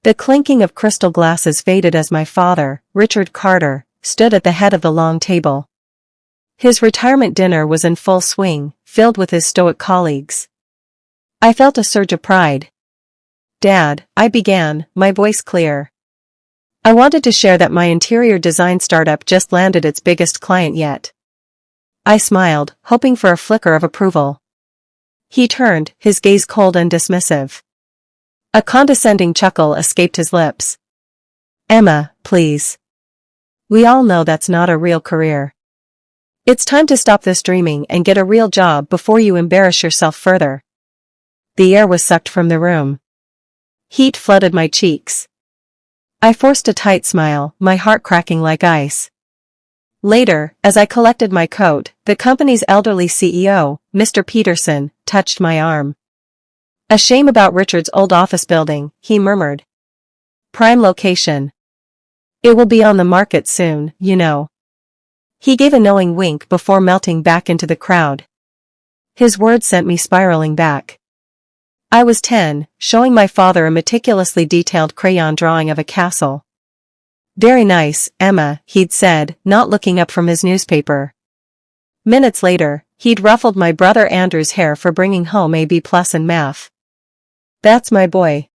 The clinking of crystal glasses faded as my father, Richard Carter, stood at the head of the long table. His retirement dinner was in full swing, filled with his stoic colleagues. I felt a surge of pride. "Dad," I began, my voice clear. I wanted to share that my interior design startup just landed its biggest client yet. I smiled, hoping for a flicker of approval. He turned, his gaze cold and dismissive. A condescending chuckle escaped his lips. "Emma, please. We all know that's not a real career. It's time to stop this dreaming and get a real job before you embarrass yourself further." The air was sucked from the room. Heat flooded my cheeks. I forced a tight smile, my heart cracking like ice. Later, as I collected my coat, the company's elderly CEO, Mr. Peterson, touched my arm. "A shame about Richard's old office building," he murmured. "Prime location. It will be on the market soon, you know." He gave a knowing wink before melting back into the crowd. His words sent me spiraling back. I was 10, showing my father a meticulously detailed crayon drawing of a castle. "Very nice, Emma," he'd said, not looking up from his newspaper. Minutes later, he'd ruffled my brother Andrew's hair for bringing home a B+ in math. That's my boy.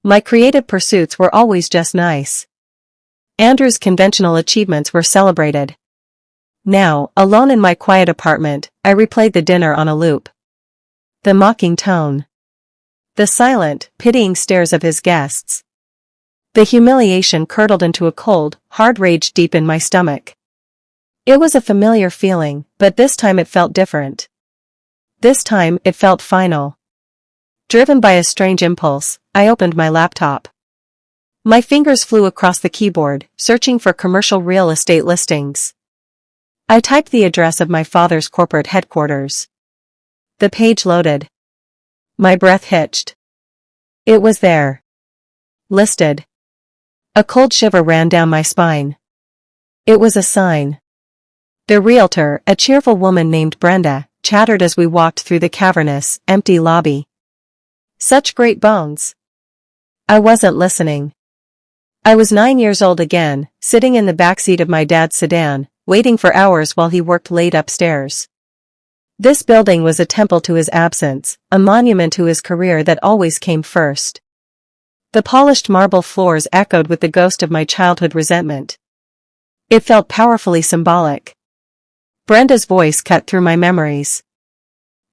My creative pursuits were always just nice. Andrew's conventional achievements were celebrated. Now, alone in my quiet apartment, I replayed the dinner on a loop. The mocking tone. The silent, pitying stares of his guests. The humiliation curdled into a cold, hard rage deep in my stomach. It was a familiar feeling, but this time it felt different. This time it felt final. Driven by a strange impulse, I opened my laptop. My fingers flew across the keyboard, searching for commercial real estate listings. I typed the address of my father's corporate headquarters. The page loaded. My breath hitched. It was there. Listed. A cold shiver ran down my spine. It was a sign. The realtor, a cheerful woman named Brenda, chattered as we walked through the cavernous, empty lobby. Such great bones. I wasn't listening. I was 9 years old again, sitting in the backseat of my dad's sedan, waiting for hours while he worked late upstairs. This building was a temple to his absence, a monument to his career that always came first. The polished marble floors echoed with the ghost of my childhood resentment. It felt powerfully symbolic. Brenda's voice cut through my memories.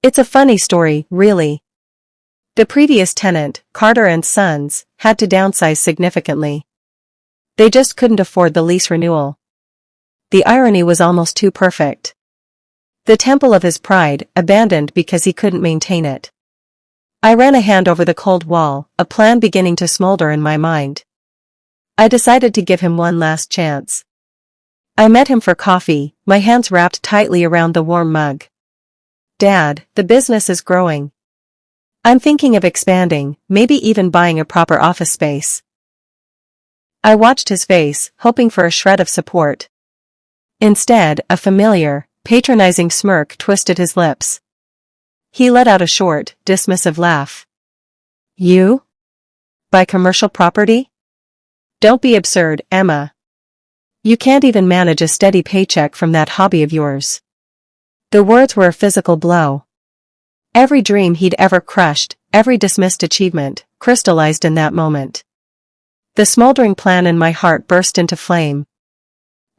"It's a funny story, really. The previous tenant, Carter and Sons, had to downsize significantly. They just couldn't afford the lease renewal. The irony was almost too perfect. The temple of his pride, abandoned because he couldn't maintain it." I ran a hand over the cold wall, a plan beginning to smolder in my mind. I decided to give him one last chance. I met him for coffee, my hands wrapped tightly around the warm mug. "Dad, the business is growing. I'm thinking of expanding, maybe even buying a proper office space." I watched his face, hoping for a shred of support. Instead, a familiar, patronizing smirk twisted his lips. He let out a short, dismissive laugh. "You? Buy commercial property? Don't be absurd, Emma. You can't even manage a steady paycheck from that hobby of yours." The words were a physical blow. Every dream he'd ever crushed, every dismissed achievement, crystallized in that moment. The smoldering plan in my heart burst into flame.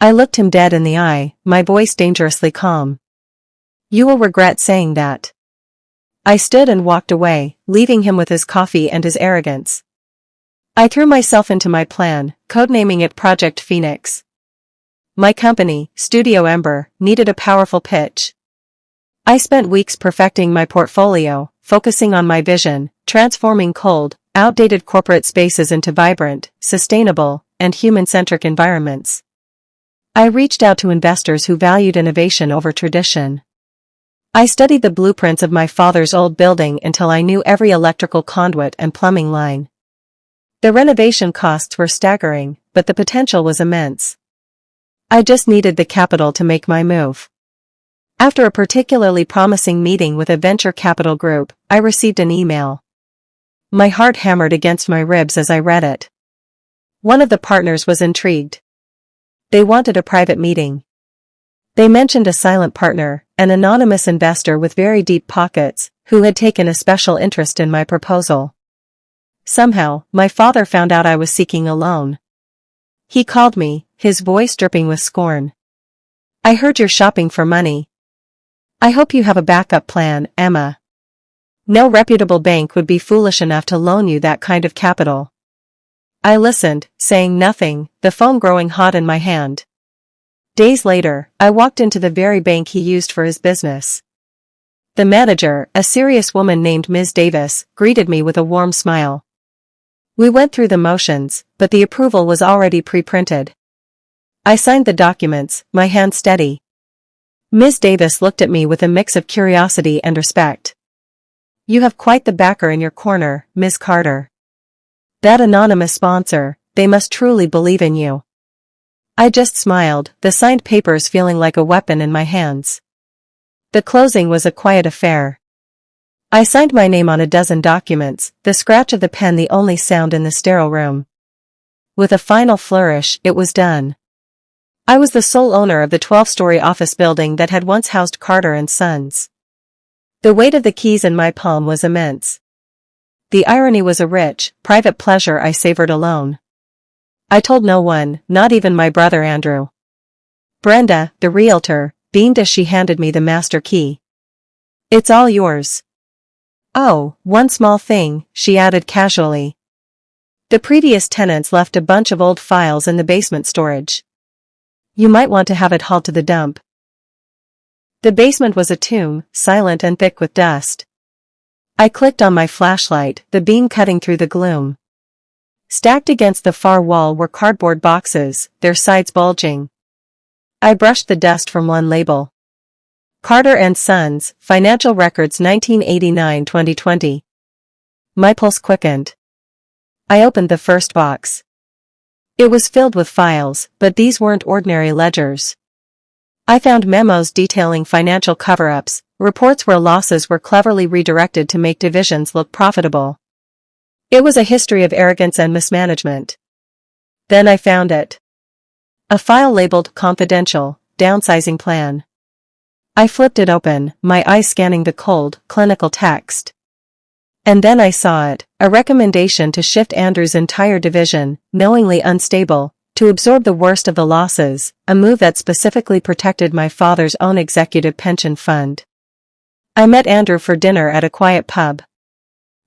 I looked him dead in the eye, my voice dangerously calm. "You will regret saying that." I stood and walked away, leaving him with his coffee and his arrogance. I threw myself into my plan, codenaming it Project Phoenix. My company, Studio Ember, needed a powerful pitch. I spent weeks perfecting my portfolio, focusing on my vision, transforming cold, outdated corporate spaces into vibrant, sustainable, and human-centric environments. I reached out to investors who valued innovation over tradition. I studied the blueprints of my father's old building until I knew every electrical conduit and plumbing line. The renovation costs were staggering, but the potential was immense. I just needed the capital to make my move. After a particularly promising meeting with a venture capital group, I received an email. My heart hammered against my ribs as I read it. One of the partners was intrigued. They wanted a private meeting. They mentioned a silent partner, an anonymous investor with very deep pockets, who had taken a special interest in my proposal. Somehow, my father found out I was seeking a loan. He called me, his voice dripping with scorn. "I heard you're shopping for money. I hope you have a backup plan, Emma. No reputable bank would be foolish enough to loan you that kind of capital." I listened, saying nothing, the phone growing hot in my hand. Days later, I walked into the very bank he used for his business. The manager, a serious woman named Ms. Davis, greeted me with a warm smile. We went through the motions, but the approval was already pre-printed. I signed the documents, my hand steady. Ms. Davis looked at me with a mix of curiosity and respect. "You have quite the backer in your corner, Ms. Carter. That anonymous sponsor, they must truly believe in you." I just smiled, the signed papers feeling like a weapon in my hands. The closing was a quiet affair. I signed my name on a dozen documents, the scratch of the pen the only sound in the sterile room. With a final flourish, it was done. I was the sole owner of the 12-story office building that had once housed Carter and Sons. The weight of the keys in my palm was immense. The irony was a rich, private pleasure I savored alone. I told no one, not even my brother Andrew. Brenda, the realtor, beamed as she handed me the master key. "It's all yours." "Oh, one small thing," she added casually. "The previous tenants left a bunch of old files in the basement storage. You might want to have it hauled to the dump." The basement was a tomb, silent and thick with dust. I clicked on my flashlight, the beam cutting through the gloom. Stacked against the far wall were cardboard boxes, their sides bulging. I brushed the dust from one label. Carter and Sons, Financial Records 1989-2020. My pulse quickened. I opened the first box. It was filled with files, but these weren't ordinary ledgers. I found memos detailing financial cover-ups, reports where losses were cleverly redirected to make divisions look profitable. It was a history of arrogance and mismanagement. Then I found it. A file labeled Confidential, Downsizing Plan. I flipped it open, my eyes scanning the cold, clinical text. And then I saw it, a recommendation to shift Andrew's entire division, knowingly unstable, to absorb the worst of the losses, a move that specifically protected my father's own executive pension fund. I met Andrew for dinner at a quiet pub.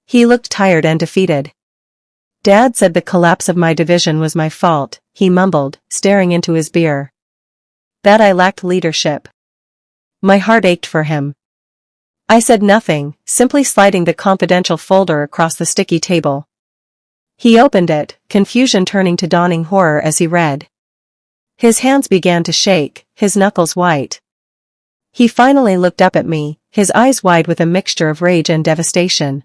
He looked tired and defeated. "Dad said the collapse of my division was my fault," he mumbled, staring into his beer. "That I lacked leadership." My heart ached for him. I said nothing, simply sliding the confidential folder across the sticky table. He opened it, confusion turning to dawning horror as he read. His hands began to shake, his knuckles white. He finally looked up at me, his eyes wide with a mixture of rage and devastation.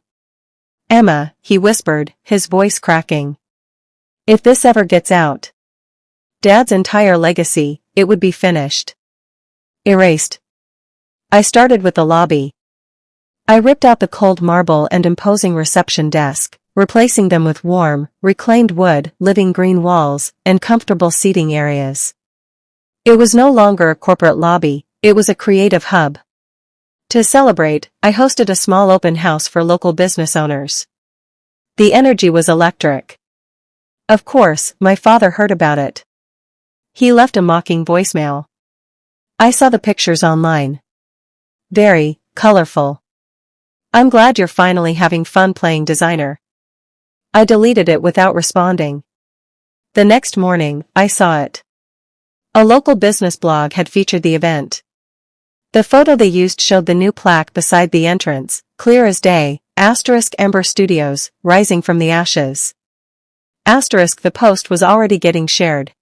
"Emma," he whispered, his voice cracking. "If this ever gets out, Dad's entire legacy, it would be finished. Erased." I started with the lobby. I ripped out the cold marble and imposing reception desk, replacing them with warm, reclaimed wood, living green walls, and comfortable seating areas. It was no longer a corporate lobby, it was a creative hub. To celebrate, I hosted a small open house for local business owners. The energy was electric. Of course, my father heard about it. He left a mocking voicemail. I saw the pictures online. Very colorful. "I'm glad you're finally having fun playing designer." I deleted it without responding. The next morning, I saw it. A local business blog had featured the event. The photo they used showed the new plaque beside the entrance, clear as day, *Ember Studios, rising from the ashes. The post was already getting shared.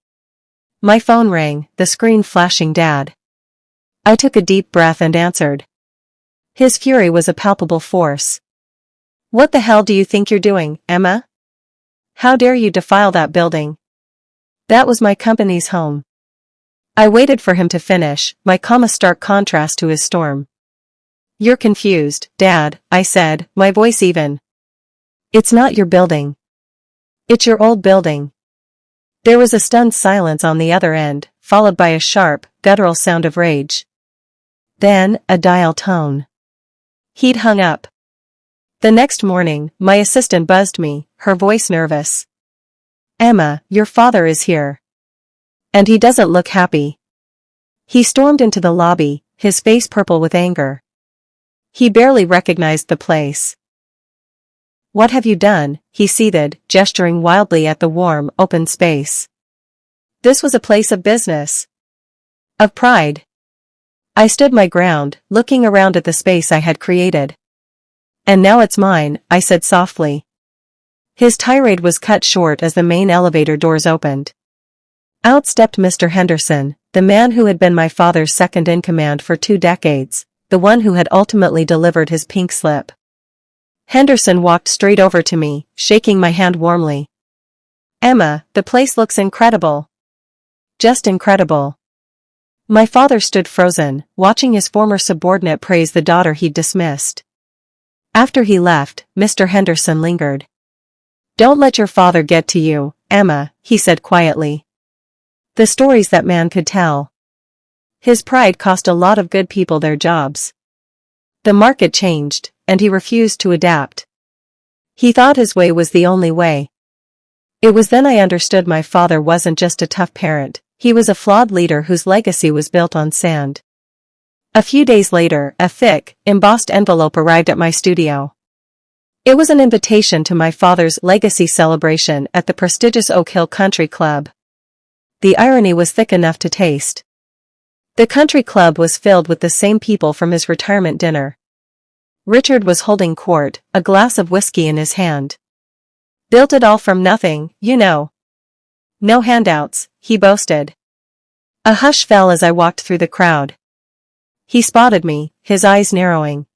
My phone rang, the screen flashing Dad. I took a deep breath and answered. His fury was a palpable force. "What the hell do you think you're doing, Emma? How dare you defile that building? That was my company's home." I waited for him to finish, my calm a stark contrast to his storm. "You're confused, Dad," I said, my voice even. It's not your building. It's your old building. There was a stunned silence on the other end, followed by a sharp, guttural sound of rage. Then, a dial tone. He'd hung up. The next morning, my assistant buzzed me, her voice nervous. "Emma, your father is here. And he doesn't look happy." He stormed into the lobby, his face purple with anger. He barely recognized the place. "What have you done?" he seethed, gesturing wildly at the warm, open space. This was a place of business. Of pride. I stood my ground, looking around at the space I had created. "And now it's mine," I said softly. His tirade was cut short as the main elevator doors opened. Out stepped Mr. Henderson, the man who had been my father's second-in-command for 2 decades, the one who had ultimately delivered his pink slip. Henderson walked straight over to me, shaking my hand warmly. "Emma, the place looks incredible. Just incredible." My father stood frozen, watching his former subordinate praise the daughter he'd dismissed. After he left, Mr. Henderson lingered. "Don't let your father get to you, Emma," he said quietly. The stories that man could tell. His pride cost a lot of good people their jobs. The market changed, and he refused to adapt. He thought his way was the only way. It was then I understood my father wasn't just a tough parent, he was a flawed leader whose legacy was built on sand. A few days later, a thick, embossed envelope arrived at my studio. It was an invitation to my father's legacy celebration at the prestigious Oak Hill Country Club. The irony was thick enough to taste. The country club was filled with the same people from his retirement dinner. Richard was holding court, a glass of whiskey in his hand. "Built it all from nothing, you know. No handouts," he boasted. A hush fell as I walked through the crowd. He spotted me, his eyes narrowing.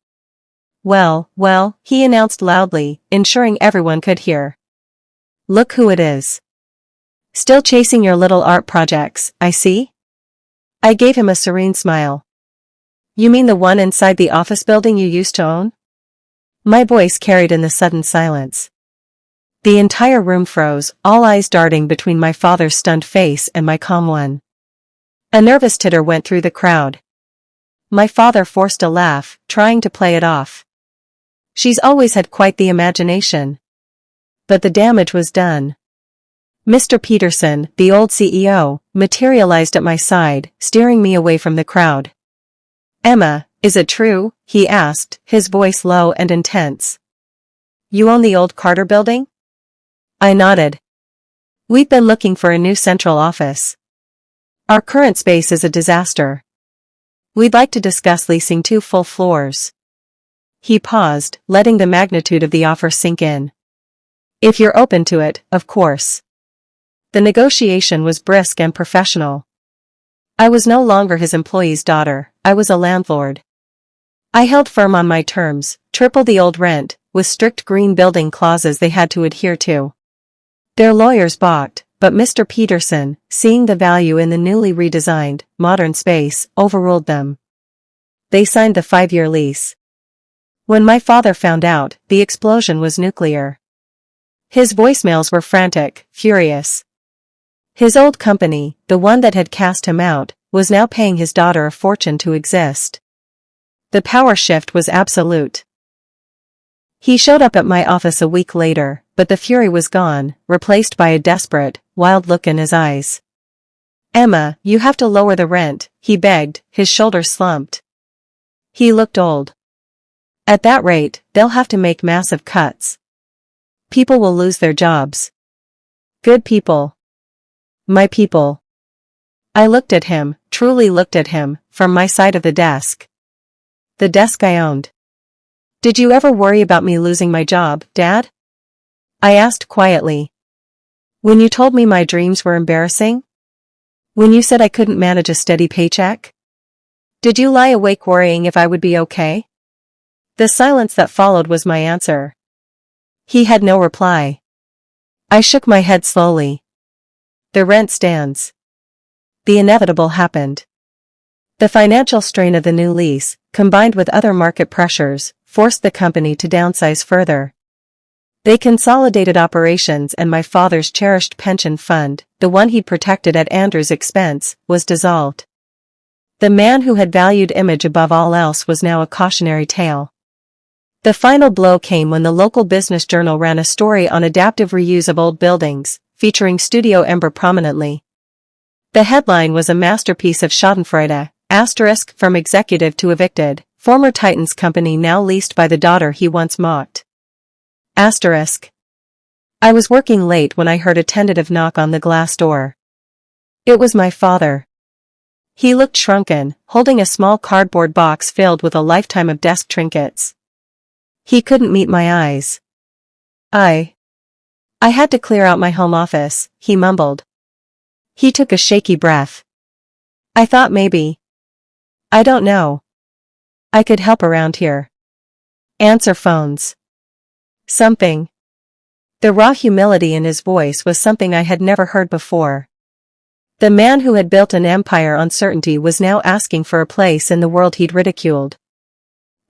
Well, he announced loudly, ensuring everyone could hear. "Look who it is. Still chasing your little art projects, I see?" I gave him a serene smile. "You mean the one inside the office building you used to own?" My voice carried in the sudden silence. The entire room froze, all eyes darting between my father's stunned face and my calm one. A nervous titter went through the crowd. My father forced a laugh, trying to play it off. "She's always had quite the imagination." But the damage was done. Mr. Peterson, the old CEO, materialized at my side, steering me away from the crowd. "Emma, is it true?" he asked, his voice low and intense. "You own the old Carter building?" I nodded. "We've been looking for a new central office. Our current space is a disaster. We'd like to discuss leasing 2 full floors." He paused, letting the magnitude of the offer sink in. "If you're open to it, of course." The negotiation was brisk and professional. I was no longer his employee's daughter, I was a landlord. I held firm on my terms, triple the old rent, with strict green building clauses they had to adhere to. Their lawyers balked, but Mr. Peterson, seeing the value in the newly redesigned, modern space, overruled them. They signed the 5-year lease. When my father found out, the explosion was nuclear. His voicemails were frantic, furious. His old company, the one that had cast him out, was now paying his daughter a fortune to exist. The power shift was absolute. He showed up at my office a week later, but the fury was gone, replaced by a desperate, wild look in his eyes. "Emma, you have to lower the rent," he begged, his shoulders slumped. He looked old. "At that rate, they'll have to make massive cuts. People will lose their jobs. Good people. My people." I looked at him, truly looked at him, from my side of the desk. The desk I owned. "Did you ever worry about me losing my job, Dad?" I asked quietly. "When you told me my dreams were embarrassing? When you said I couldn't manage a steady paycheck? Did you lie awake worrying if I would be okay?" The silence that followed was my answer. He had no reply. I shook my head slowly. The rent stands. The inevitable happened. The financial strain of the new lease, combined with other market pressures, forced the company to downsize further. They consolidated operations and my father's cherished pension fund, the one he'd protected at Andrew's expense, was dissolved. The man who had valued image above all else was now a cautionary tale. The final blow came when the local business journal ran a story on adaptive reuse of old buildings, featuring Studio Ember prominently. The headline was a masterpiece of schadenfreude, * from executive to evicted, former Titans company now leased by the daughter he once mocked. *. I was working late when I heard a tentative knock on the glass door. It was my father. He looked shrunken, holding a small cardboard box filled with a lifetime of desk trinkets. He couldn't meet my eyes. I had to clear out my home office, he mumbled. He took a shaky breath. I thought maybe. I don't know. I could help around here. Answer phones. Something. The raw humility in his voice was something I had never heard before. The man who had built an empire on certainty was now asking for a place in the world he'd ridiculed.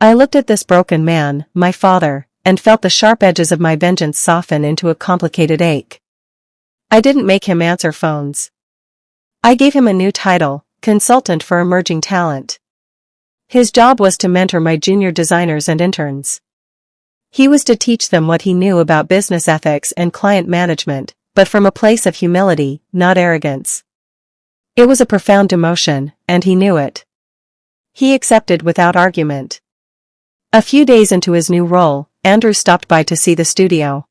I looked at this broken man, my father, and felt the sharp edges of my vengeance soften into a complicated ache. I didn't make him answer phones. I gave him a new title, consultant for emerging talent. His job was to mentor my junior designers and interns. He was to teach them what he knew about business ethics and client management, but from a place of humility, not arrogance. It was a profound demotion, and he knew it. He accepted without argument. A few days into his new role, Andrew stopped by to see the studio.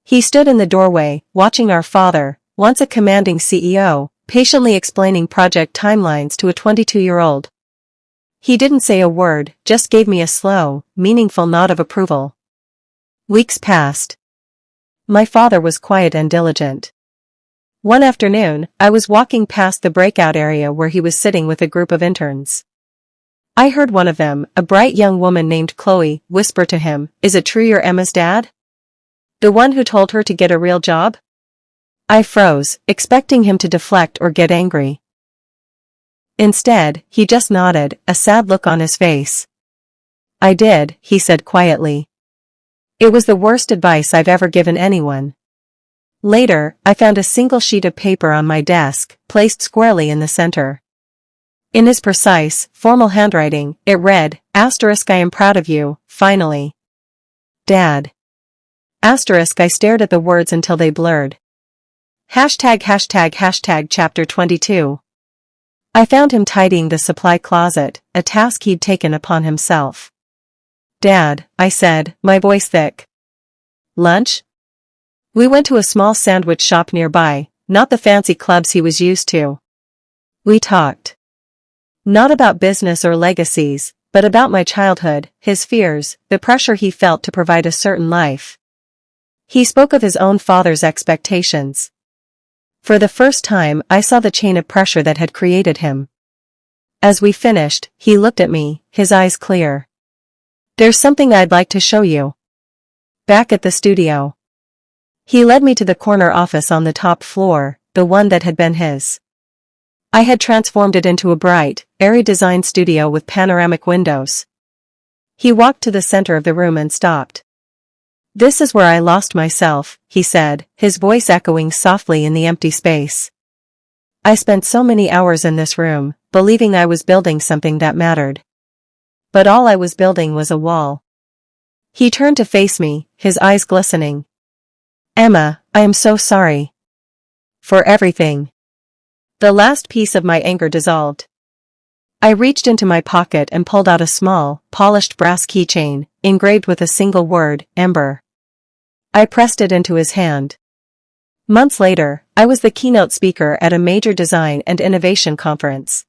He stood in the doorway, watching our father, once a commanding CEO, patiently explaining project timelines to a 22-year-old. He didn't say a word, just gave me a slow, meaningful nod of approval. Weeks passed. My father was quiet and diligent. One afternoon, I was walking past the breakout area where he was sitting with a group of interns. I heard one of them, a bright young woman named Chloe, whisper to him, "Is it true you're Emma's dad? The one who told her to get a real job?" I froze, expecting him to deflect or get angry. Instead, he just nodded, a sad look on his face. "I did," he said quietly. "It was the worst advice I've ever given anyone." Later, I found a single sheet of paper on my desk, placed squarely in the center. In his precise, formal handwriting, it read, "I am proud of you, finally. Dad." I stared at the words until they blurred. Chapter 22. I found him tidying the supply closet, a task he'd taken upon himself. "Dad," I said, my voice thick. "Lunch?" We went to a small sandwich shop nearby, not the fancy clubs he was used to. We talked. Not about business or legacies, but about my childhood, his fears, the pressure he felt to provide a certain life. He spoke of his own father's expectations. For the first time, I saw the chain of pressure that had created him. As we finished, he looked at me, his eyes clear. "There's something I'd like to show you." Back at the studio. He led me to the corner office on the top floor, the one that had been his. I had transformed it into a bright, airy design studio with panoramic windows. He walked to the center of the room and stopped. "This is where I lost myself," he said, his voice echoing softly in the empty space. "I spent so many hours in this room, believing I was building something that mattered. But all I was building was a wall." He turned to face me, his eyes glistening. "Emma, I am so sorry. For everything." The last piece of my anger dissolved. I reached into my pocket and pulled out a small, polished brass keychain, engraved with a single word, Ember. I pressed it into his hand. Months later, I was the keynote speaker at a major design and innovation conference.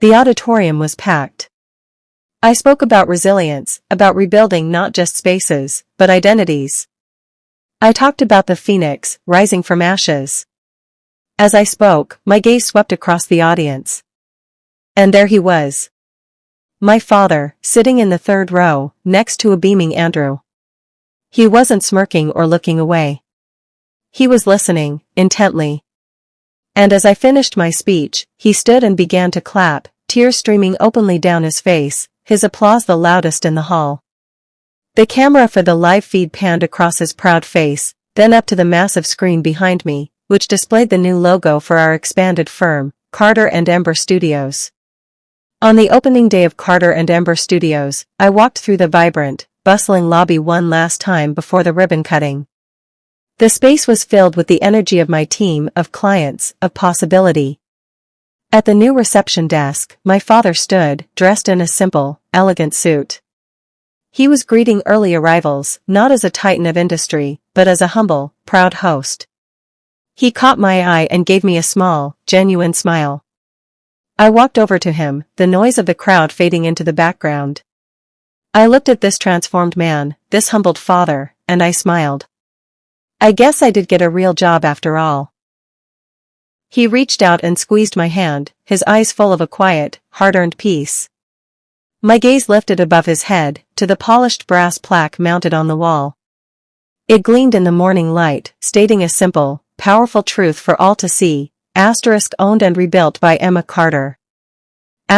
The auditorium was packed. I spoke about resilience, about rebuilding not just spaces, but identities. I talked about the phoenix, rising from ashes. As I spoke, my gaze swept across the audience. And there he was. My father, sitting in the third row, next to a beaming Andrew. He wasn't smirking or looking away. He was listening, intently. And as I finished my speech, he stood and began to clap, tears streaming openly down his face, his applause the loudest in the hall. The camera for the live feed panned across his proud face, then up to the massive screen behind me, which displayed the new logo for our expanded firm, Carter and Ember Studios. On the opening day of Carter and Ember Studios, I walked through the vibrant, bustling lobby one last time before the ribbon cutting. The space was filled with the energy of my team, of clients, of possibility. At the new reception desk, my father stood, dressed in a simple, elegant suit. He was greeting early arrivals, not as a titan of industry, but as a humble, proud host. He caught my eye and gave me a small, genuine smile. I walked over to him, the noise of the crowd fading into the background. I looked at this transformed man, this humbled father, and I smiled. I guess I did get a real job after all. He reached out and squeezed my hand, his eyes full of a quiet, hard-earned peace. My gaze lifted above his head, to the polished brass plaque mounted on the wall. It gleamed in the morning light, stating a simple, powerful truth for all to see, *, owned and rebuilt by Emma Carter. *,